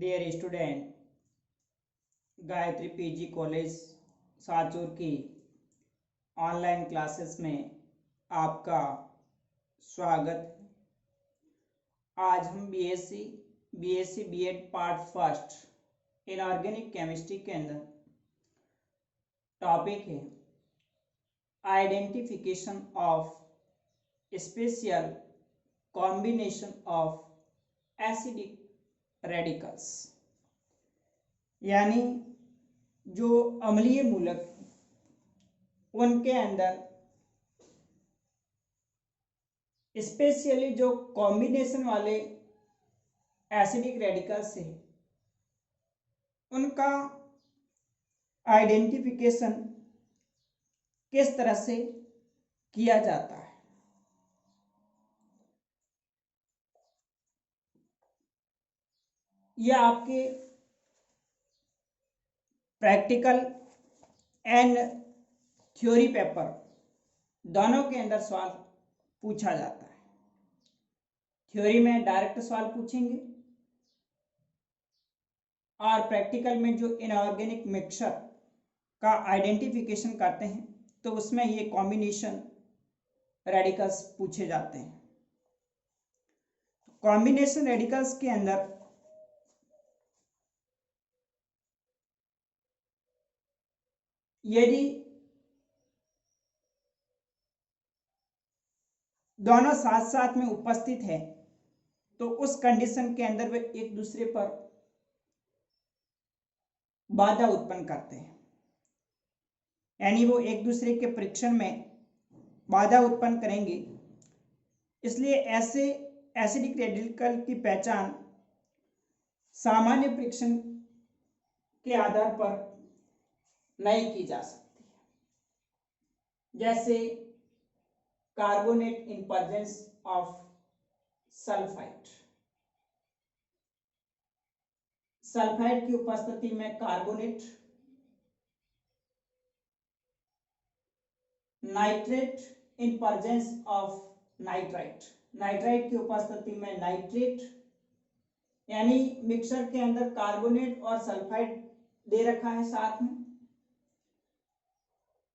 Dear student, Gayatri PG college Sachur की online classes में आपका स्वागत है। आज हम BSc BEd part first inorganic chemistry के अंदर टॉपिक है identification of special combination of acidic radicals, यानी जो अम्लीय मूलक उनके अंदर स्पेशली जो कॉम्बिनेशन वाले एसिडिक रेडिकल्स है उनका आइडेंटिफिकेशन किस तरह से किया जाता है। यह आपके प्रैक्टिकल एंड थ्योरी पेपर दोनों के अंदर सवाल पूछा जाता है। थ्योरी में डायरेक्ट सवाल पूछेंगे और प्रैक्टिकल में जो इनऑर्गेनिक मिक्सचर का आइडेंटिफिकेशन करते हैं तो उसमें ये कॉम्बिनेशन रेडिकल्स पूछे जाते हैं। कॉम्बिनेशन रेडिकल्स के अंदर यदि दोनों साथ साथ में उपस्थित है तो उस कंडीशन के अंदर वे एक दूसरे पर बाधा उत्पन्न करते हैं, यानी वो एक दूसरे के परीक्षण में बाधा उत्पन्न करेंगे। इसलिए ऐसे एसिडिक रेडिकल की पहचान सामान्य परीक्षण के आधार पर नहीं की जा सकती है। जैसे carbonate in presence of sulphide, sulphide की उपस्थिति में carbonate, nitrate in presence of nitrite, nitrite की उपस्थिति में नाइट्रेट, यानी मिक्सचर के अंदर कार्बोनेट और सल्फाइड दे रखा है, साथ में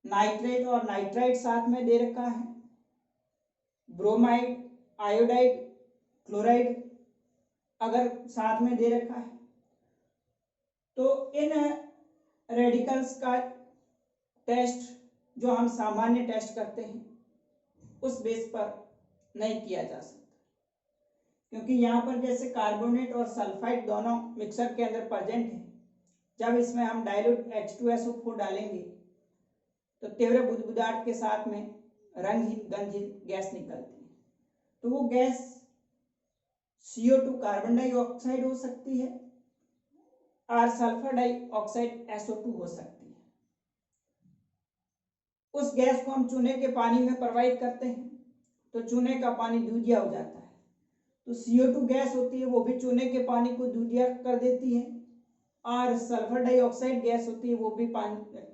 नाइट्रेट और नाइट्राइट साथ में दे रखा है, ब्रोमाइड, आयोडाइड, क्लोराइड अगर साथ में दे रखा है तो इन रेडिकल्स का टेस्ट जो हम सामान्य टेस्ट करते हैं उस बेस पर नहीं किया जा सकता, क्योंकि यहाँ पर जैसे कार्बोनेट और सल्फाइड दोनों मिक्सर के अंदर प्रेजेंट है। जब इसमें हम डाइल्यूट H2SO4 डालेंगे तो तीव्र बुदबुदाहट के साथ में रंगहीन गंधहीन गैस निकलती है, तो वो गैस CO2 कार्बन डाइऑक्साइड हो सकती है और सल्फर डाइऑक्साइड SO2 हो सकती है। उस गैस को हम चूने के पानी में प्रवाहित करते हैं तो चूने का पानी दूधिया हो जाता है, तो CO2 गैस होती है वो भी चूने के पानी को दूधिया कर देती है और सल्फर डाइऑक्साइड गैस होती है वो भी पानी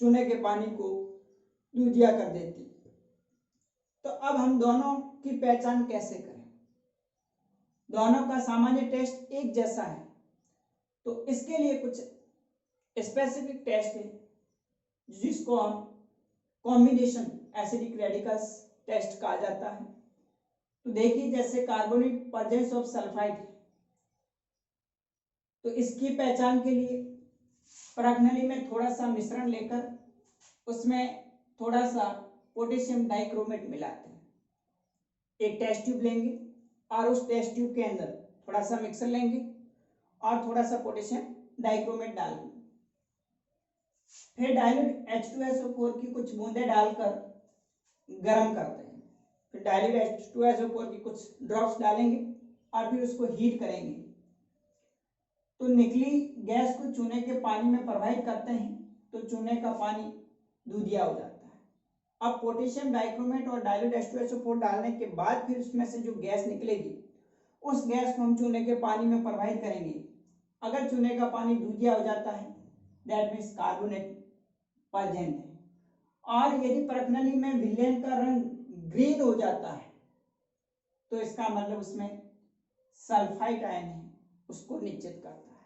चूने के पानी को दूधिया कर देती है। तो अब हम दोनों की पहचान कैसे करें? दोनों का सामान्य टेस्ट एक जैसा है, तो इसके लिए कुछ स्पेसिफिक टेस्ट है जिसको हम कॉम्बिनेशन एसिडिक रेडिकल्स टेस्ट कहा जाता है। तो देखिए, जैसे कार्बोनेट प्रेजेंस ऑफ सल्फाइड, तो इसकी पहचान के लिए प्रणाली में थोड़ा सा मिश्रण लेकर उसमें थोड़ा सा पोटेशियम डाइक्रोमेट मिलाते हैं। एक टेस्ट ट्यूब लेंगे और उस टेस्ट ट्यूब के अंदर थोड़ा सा मिक्सर लेंगे और थोड़ा सा पोटेशियम डाइक्रोमेट डालेंगे। फिर डाइल्यूट H2SO4 की कुछ बूंदें डालकर गर्म करते हैं। फिर डाइल्यूट H2SO4 की कुछ ड्रॉप्स डालेंगे और फिर उसको हीट करेंगे, तो निकली गैस को चूने के पानी में प्रवाहित करते हैं तो चूने का पानी दूधिया हो जाता है। अब पोटेशियम डाइक्रोमेट और डाइल्यूट H2SO4 डालने के बाद फिर उसमें से जो गैस निकलेगी उस गैस को हम चूने के पानी में प्रवाहित करेंगे। अगर चूने का पानी दूधिया हो जाता है दैट मीन्स कार्बोनेट प्रेजेंट है, और यदि प्रणाली में विलयन का रंग ग्रीन हो जाता है तो इसका मतलब उसमें सल्फाइड आयन है, उसको निश्चित करता है।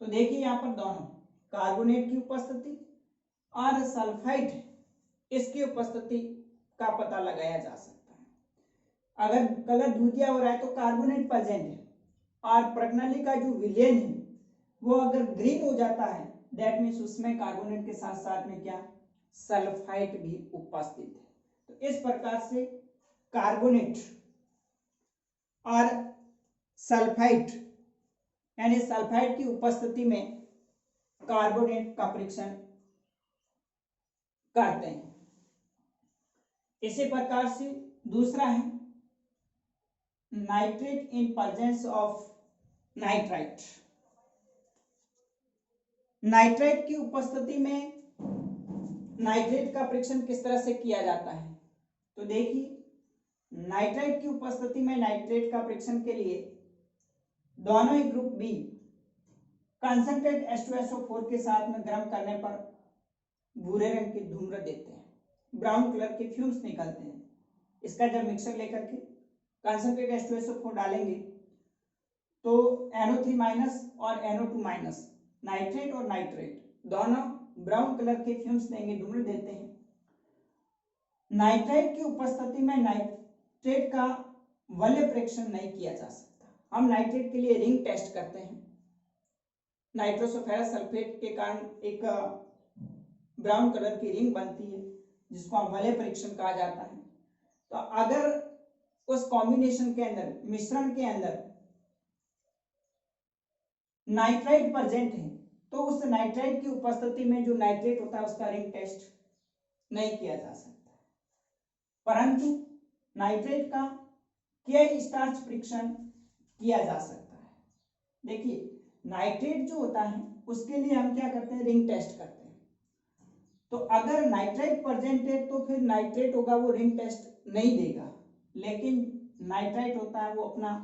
तो देखिए यहाँ पर दोनों कार्बोनेट की उपस्थिति और सल्फाइड इसकी उपस्थिति का पता लगाया जा सकता है। अगर कलर दूधिया हो रहा है तो कार्बोनेट प्रेजेंट है, और प्रणाली का जो विलयन है वो अगर ग्रीन हो जाता है दैट मीन्स उसमें कार्बोनेट के साथ साथ में क्या सल्फाइड भी उपस्थित है। तो इस प्रकार से कार्बोनेट और सल्फाइड यानी सल्फाइड की उपस्थिति में कार्बोनेट का परीक्षण करते हैं। इसी प्रकार से दूसरा है nitrate in presence of nitrite. Nitrite की उपस्थिति में नाइट्रेट का परीक्षण किस तरह से किया जाता है? तो देखिए नाइट्राइट की उपस्थिति में नाइट्रेट का परीक्षण के लिए दोनों ही ग्रुप बी कंसंट्रेट H2SO4 के साथ में गर्म करने पर भूरे रंग की धूम्र देते हैं, ब्राउन कलर के फ्यूम्स निकलते हैं। इसका जब मिक्सर लेकर के कंसंट्रेट H2SO4 डालेंगे तो NO3- और NO2- नाइट्रेट और नाइट्रेट दोनों ब्राउन कलर के फ्यूम्स देंगे, धूम्र देते हैं। नाइट्राइट की उपस्थिति में नाइट्रेट का वलय परीक्षण नहीं किया जा सकता। हम नाइट्रेट के लिए रिंग टेस्ट करते हैं। नाइट्रोसोफेरस सल्फेट के कारण एक ब्राउन कलर की रिंग बनती है जिसको हम वलय परीक्षण कहा जाता है। तो अगर उस कॉम्बिनेशन के अंदर, मिश्रण के अंदर नाइट्राइट प्रेजेंट है तो उस नाइट्राइट की उपस्थिति में जो नाइट्रेट होता है उसका रिंग टेस्ट नहीं किया जा सकता, परंतु नाइट्रेट का के स्टार्च परीक्षण किया जा सकता है। देखिए नाइट्रेट जो होता है उसके लिए हम क्या करते हैं, रिंग टेस्ट करते हैं। तो अगर नाइट्राइट प्रेजेंट है तो फिर नाइट्रेट होगा वो रिंग टेस्ट नहीं देगा, लेकिन नाइट्राइट होता है वो अपना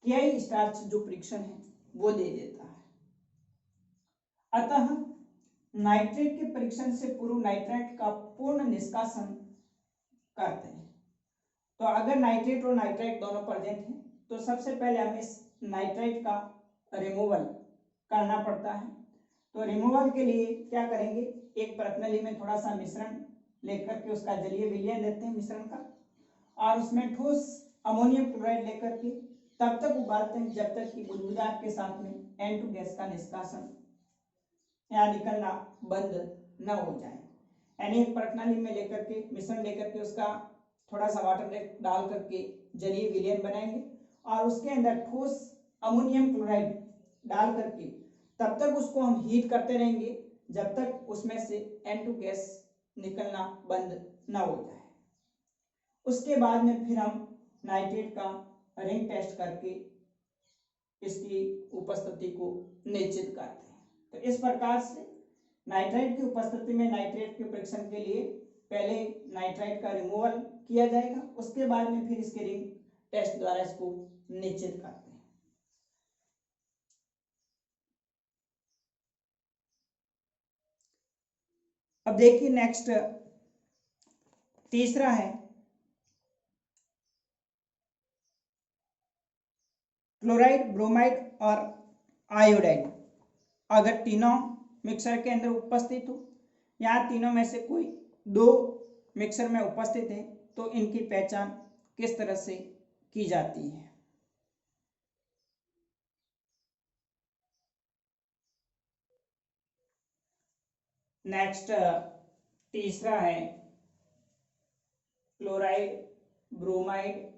के स्टार्च जो परीक्षण है वो दे देता है। अतः नाइट्रेट के परीक्षण से पूर्व नाइट्राइट का पूर्ण निष्कासन करते हैं। तो अगर नाइट्रेट और नाइट्राइट दोनों प्रेजेंट हैं तो सबसे पहले हमें इस नाइट्राइट का रिमूवल करना पड़ता है। तो रिमूवल के लिए क्या करेंगे, एक प्रणाली में थोड़ा सा मिश्रण लेकर के उसका जलीय विलयन देते हैं मिश्रण का, और उसमें ठोस अमोनियम क्लोराइड लेकर के तब तक उबालते हैं जब तक कि बुदबुदाहट के साथ में N2 गैस का निष्कासन या निकलना बंद न हो जाए। यानी एक प्रणाली में लेकर के मिश्रण लेकर के उसका थोड़ा सा वाटर डाल करके जलीय विलयन बनाएंगे और उसके अंदर ठोस अमोनियम क्लोराइड डाल करके तब तक उसको हम हीट करते रहेंगे जब तक उसमें से N2 गैस निकलना बंद न हो जाए। उसके बाद में फिर हम नाइट्रेट का रिंग टेस्ट करके इसकी उपस्थिति को निश्चित करते हैं। तो इस प्रकार से नाइट्राइट की उपस्थिति में नाइट्रेट के परीक्षण के लिए पहले नाइट्राइट का रिमूवल किया जाएगा, उसके बाद में फिर इसके रिंग टेस्ट द्वारा इसको निश्चित करते हैं। अब देखिए नेक्स्ट तीसरा है क्लोराइड, ब्रोमाइड और आयोडाइड। अगर तीनों मिक्सर के अंदर उपस्थित हो या तीनों में से कोई दो मिक्सर में उपस्थित है तो इनकी पहचान किस तरह से की जाती है। नेक्स्ट तीसरा है chloride, bromide,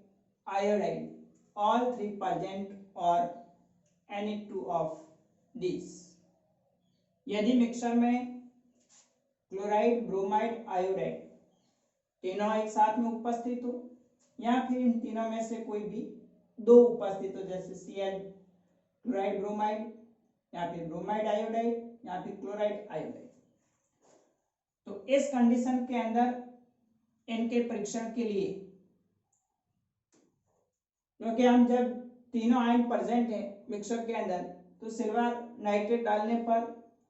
iodide, all three present or any two of these। यदि मिक्सर में क्लोराइड, ब्रोमाइड, आयोडाइड तीनों एक साथ में उपस्थित हो या फिर इन तीनों में से कोई भी दो उपस्थित हो, जैसे Cl क्लोराइड ब्रोमाइड या फिर ब्रोमाइड आयोडाइड या फिर क्लोराइड आयोडाइड, तो इस कंडीशन के अंदर इनके परीक्षण के लिए, क्योंकि हम जब तीनों आयन प्रेजेंट है मिक्सर के अंदर तो सिल्वर नाइट्रेट डालने पर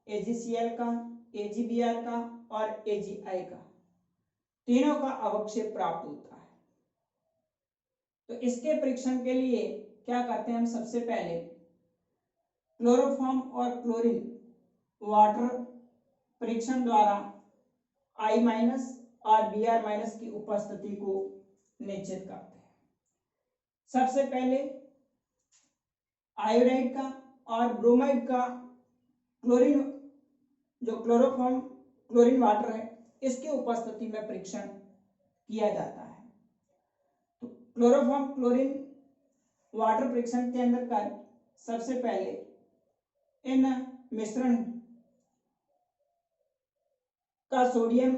AgCl का, AgBr का और AgI का तीनों का अवक्षेप प्राप्त होता है। तो इसके परीक्षण के लिए क्या करते हैं हम, सबसे पहले क्लोरोफॉर्म और क्लोरीन वाटर परीक्षण द्वारा I- और Br- की उपस्थिति को निश्चित करते हैं। सबसे पहले आयोडाइड का और ब्रोमाइड का क्लोरीन जो क्लोरोफॉर्म क्लोरीन वाटर है इसकी उपस्थिति में परीक्षण किया जाता है। तो क्लोरोफॉर्म क्लोरीन वाटर परीक्षण के अंदर का सबसे पहले इन मिश्रण का सोडियम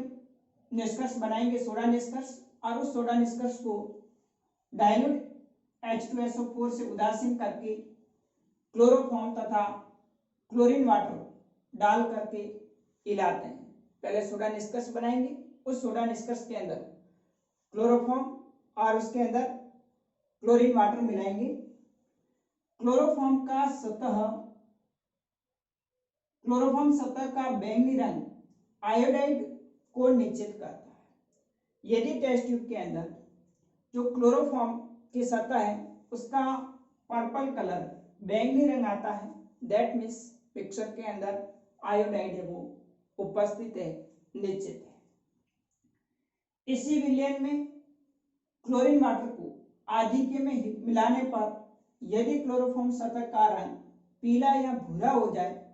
निष्कर्ष बनाएंगे, सोडा निष्कर्ष, और उस सोडा निष्कर्ष को डाइल्यूट H2SO4 से उदासीन करके क्लोरोफॉर्म तथा क्लोरीन वाटर डाल करके हिलाते हैं। पहले सोडा निष्कर्ष बनाएंगे, उस सोडा निष्कर्ष के अंदर क्लोरोफॉर्म और उसके अंदर क्लोरीन वाटर मिलाएंगे। क्लोरोफॉर्म सतह का बैंगनी रंग आयोडाइड को निश्चित करता है। यदि टेस्ट ट्यूब के अंदर जो क्लोरोफॉर्म की सतह है उसका पर्पल कलर बैंगनी रंग आता है, दैट मीन्स पिक्चर के अंदर आयोडाइड है वो उपस्थित है, निश्चित है। इसी विलयन में क्लोरीन वाटर को आधिक्य में मिलाने पर यदि क्लोरोफॉर्म सतह का रंग पीला या भूरा हो जाए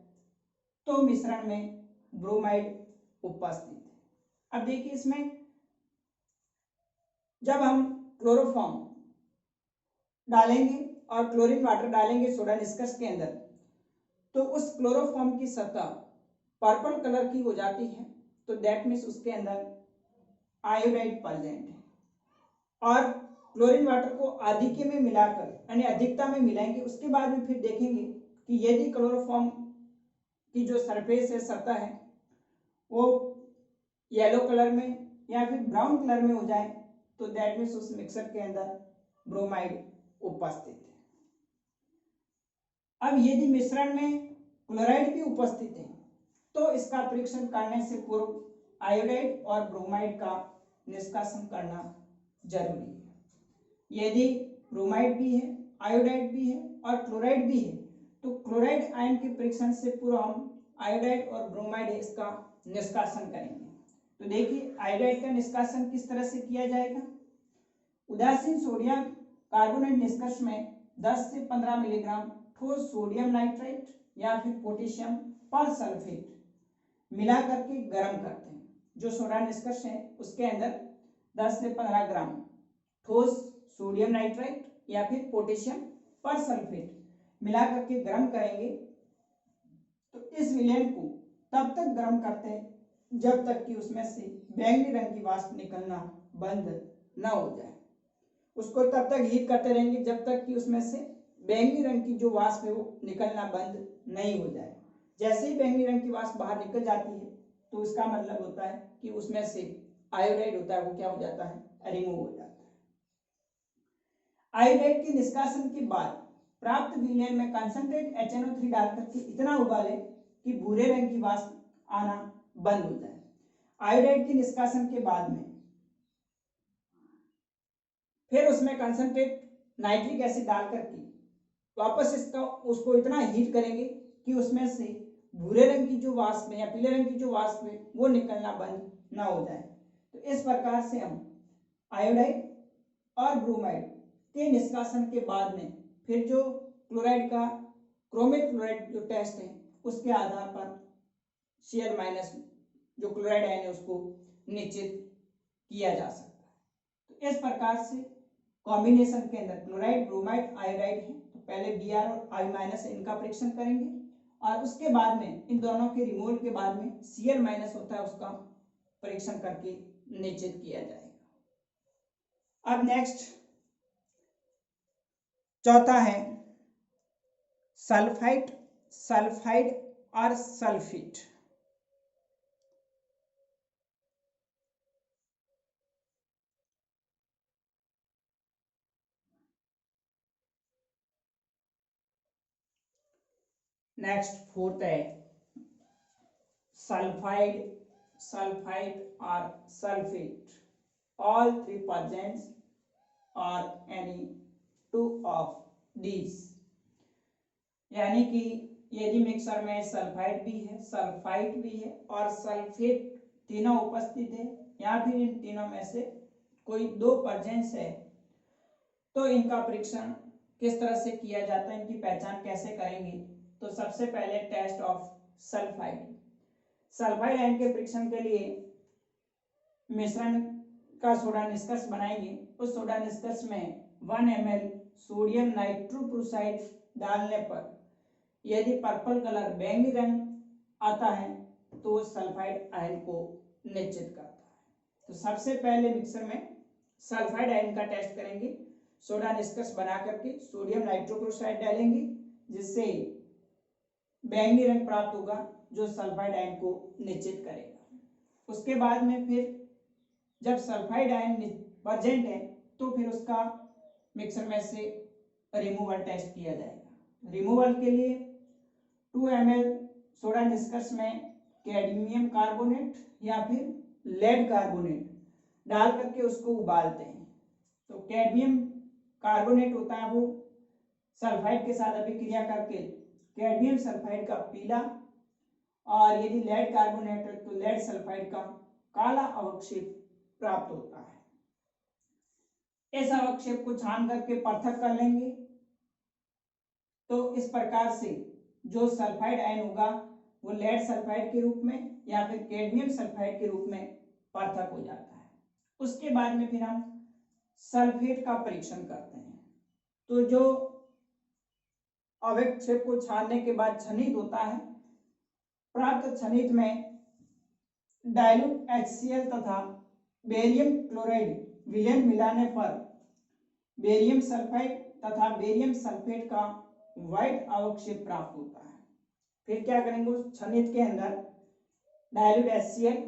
तो मिश्रण में ब्रोमाइड उपस्थित है। अब देखिए इसमें जब हम क्लोरोफॉर्म डालेंगे और क्लोरीन वाटर डालेंगे सोडा निष्कर्ष के अंदर, तो उस क्लोरोफॉर्म की सतह पर्पल कलर की हो जाती है, तो दैट मीन्स उसके अंदर आयोडाइड प्रेजेंट है। और क्लोरीन वाटर को आधिक्य में मिलाकर यानी अधिकता में मिलाएंगे, उसके बाद में फिर देखेंगे कि यदि क्लोरोफॉर्म की जो सरफेस है, सतह है, वो येलो कलर में या फिर ब्राउन कलर में हो जाए तो दैट मीन्स उस मिक्सर के अंदर ब्रोमाइड उपस्थित है। अब यदि मिश्रण में क्लोराइड भी उपस्थित है तो इसका परीक्षण करने से पूर्व आयोडाइड और ब्रोमाइड का निष्कासन करना जरूरी है। यदि ब्रोमाइड भी है, आयोडाइड भी है और क्लोराइड भी है तो क्लोराइड आयन के परीक्षण से पूर्व हम आयोडाइड और ब्रोमाइड इसका निष्कासन करेंगे। तो देखिए आयोडाइड का निष्कासन किस तरह से किया जाएगा। उदासीन सोडियम कार्बोनेट निष्कर्ष में 10 से 15 मिलीग्राम ठोस सोडियम नाइट्राइट या फिर पोटेशियम पर सल्फेट मिला करके गर्म करते हैं। जो सोडा निष्कर्ष है उसके अंदर 10 से 15 ग्राम ठोस सोडियम नाइट्राइट या फिर पोटेशियम पर सल्फेट मिला करके गर्म करेंगे। तो इस विलयन को तब तक गर्म करते हैं जब तक कि उसमें से बैंगनी रंग की वाष्प निकलना बंद न हो जाए। उसको तब तक हीट करते रहेंगे जब तक कि उसमें से बैंगनी रंग की जो वाष्प है वो निकलना बंद नहीं हो जाए। जैसे ही बैंगनी रंग की वाष्प बाहर निकल जाती है तो इसका मतलब होता है कि उसमें से आयोडाइड होता है वो क्या हो जाता है, रिमूव हो जाता है। आयोडाइड के निष्कासन के बाद प्राप्त विलयन में कंसंट्रेट HNO3 डालकर के इतना उबाले कि भूरे रंग की वाष्प आना बंद हो जाए। आयोडाइड के निष्कासन के बाद में फिर उसमें कंसंट्रेट नाइट्रिक एसिड डालकर के वापस उसको इतना हीट करेंगे कि उसमें से भूरे रंग की जो वाष्प है या पीले रंग की जो वाष्प है वो निकलना बंद ना हो जाए। तो इस प्रकार से हम आयोडाइड और ब्रोमाइड के निष्कासन के बाद में फिर जो क्लोराइड का क्रोमेट क्लोराइड जो टेस्ट है उसके आधार पर Cl- जो क्लोराइड आयन है उसको निश्चित किया जा सकता है। तो इस प्रकार से कॉम्बिनेशन के अंदर क्लोराइड, ब्रोमाइड, आयोडाइड है, तो पहले Br और I- इनका परीक्षण करेंगे और उसके बाद में इन दोनों के रिमूवल के बाद में Cl- होता है उसका परीक्षण करके निश्चित किया जाएगा। अब नेक्स्ट चौथा है सल्फाइड, सल्फाइड और सल्फेट। नेक्स्ट फोर्थ है सल्फाइड, सल्फाइड और sulphate. All three presents or any two of these, यानी कि यदि मिक्सर में सल्फाइड भी है, सल्फाइड भी है और सल्फेट तीनों उपस्थित है या फिर इन तीनों में से कोई दो प्रेजेंस है, तो इनका परीक्षण किस तरह से किया जाता है, इनकी पहचान कैसे करेंगे। तो सबसे पहले test of sulphide. Sulphide ion के परीक्षण के लिए मिश्रण का सोडा निष्कर्ष बनाएंगे। उस सोडा निष्कर्ष में 1 ml सोडियम नाइट्रोक्लोराइड डालने पर यदि पर्पल कलर बैंगनी रंग आता है तो सल्फाइड आयन को निश्चित करता है। तो सबसे पहले मिक्सर में सल्फाइड आयन का टेस्ट करेंगे। सोडा निष्कर्ष बना करके सोडियम नाइट्रोक्लोराइड डालेंगे जिससे बैंगनी रंग प्राप्त होगा जो सल्फाइड आयन को निश्चित करेगा। उसके बाद में फिर जब सल्फाइड आयन प्रेजेंट है तो फिर उसका मिक्सर में से रिमूवल टेस्ट किया जाएगा। रिमूवल के लिए 2 ml सोडा निष्कर्ष में कैडमियम कार्बोनेट या फिर लेड कार्बोनेट डाल करके उसको उबालते हैं। तो कैडमियम कार्बोनेट होता है वो सल्फाइड के साथ अभिक्रिया करके कैडमियम सल्फाइड का पीला और यदि लेड कार्बोनेट है तो लेड सल्फाइड का काला अवक्षेप प्राप्त होता है। इस अवक्षेप को छान करके पृथक कर लेंगे। तो इस प्रकार से जो सल्फाइड आयन होगा वो लेड सल्फाइड के रूप में या फिर कैडमियम सल्फाइड के रूप में पृथक हो जाता है। उसके बाद में फिर हम सल्फेट का परीक्षण करते हैं। तो जो अवक्षेप को छानने के बाद छनित होता है, प्राप्त छनित में डाइल्यूट HCl तथा बेरियम क्लोराइड विलयन मिलाने पर बेरियम सल्फाइड तथा बेरियम सल्फेट का व्हाइट अवक्षेप प्राप्त होता है। फिर क्या करेंगे, उस छनित के अंदर डाइल्यूट HCl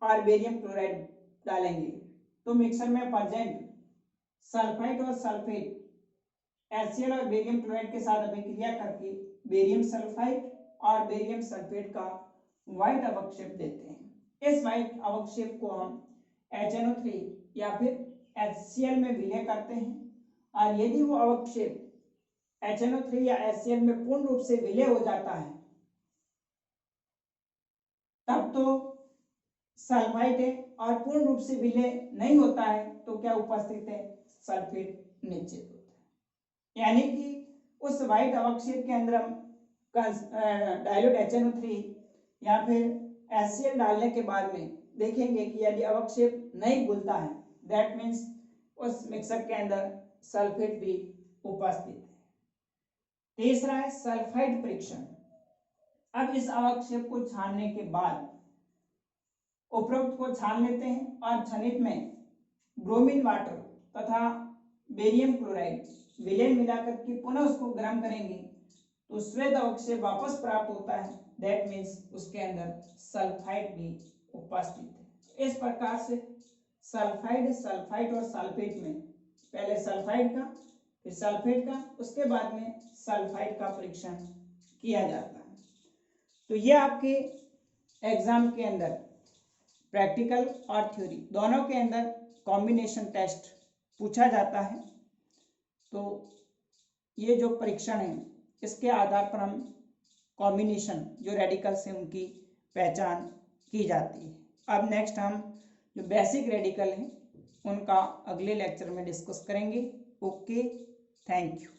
और बेरियम क्लोराइड डालेंगे। तो मिक्सर में प्रेजेंट सल्फाइड और सल्फेट HCl और बेरियम क्लोराइड के साथ अभिक्रिया करके बेरियम सल्फाइड और बेरियम सल्फेट का व्हाइट अवक्षेप देते हैं। इस व्हाइट अवक्षेप को हम HNO3 या फिर HCl में विलय करते हैं और यदि वो अवक्षेप HNO3 या HCl में पूर्ण रूप से विलय हो जाता है तब तो सल्फाइड है, और पूर्ण रूप से विलय नहीं होता है तो क्या उपस्थित है, सल्फेट निश्चित होता है। यानी कि उस व्हाइट अवक्षेप के अंदर हम डाइल्यूट HNO3 या फिर HCl डालने के बाद में देखेंगे कि यदि अवक्षेप नहीं घुलता है दैट मीन्स उस मिक्सर के अंदर सल्फेट भी उपस्थित है। तीसरा है सल्फाइड परीक्षण। अब इस अवक्षेप को छानने के बाद उपरोक्त को छान लेते हैं और छनित में ब्रोमीन वाटर तथा बेरियम क्लोराइड विलयन मिलाकर के पुनः उसको गर्म करेंगे तो श्वेत अवक्षेप वापस प्राप्त होता है। दैट मीन्स उसके अंदर सल्फाइड भी उपस्थित है। इस प्रकार से सल्फाइड और सल्फेट में पहले सल्फाइड का फिर सल्फेट का उसके बाद में सल्फाइड का परीक्षण किया जाता है। तो ये आपके एग्जाम के अंदर प्रैक्टिकल और थ्योरी दोनों के अंदर कॉम्बिनेशन टेस्ट पूछा जाता है। तो ये जो परीक्षण है इसके आधार पर हम कॉम्बिनेशन जो रेडिकल्स हैं उनकी पहचान की जाती है। अब नेक्स्ट हम जो बेसिक रेडिकल हैं उनका अगले लेक्चर में डिस्कस करेंगे। Okay, thank you.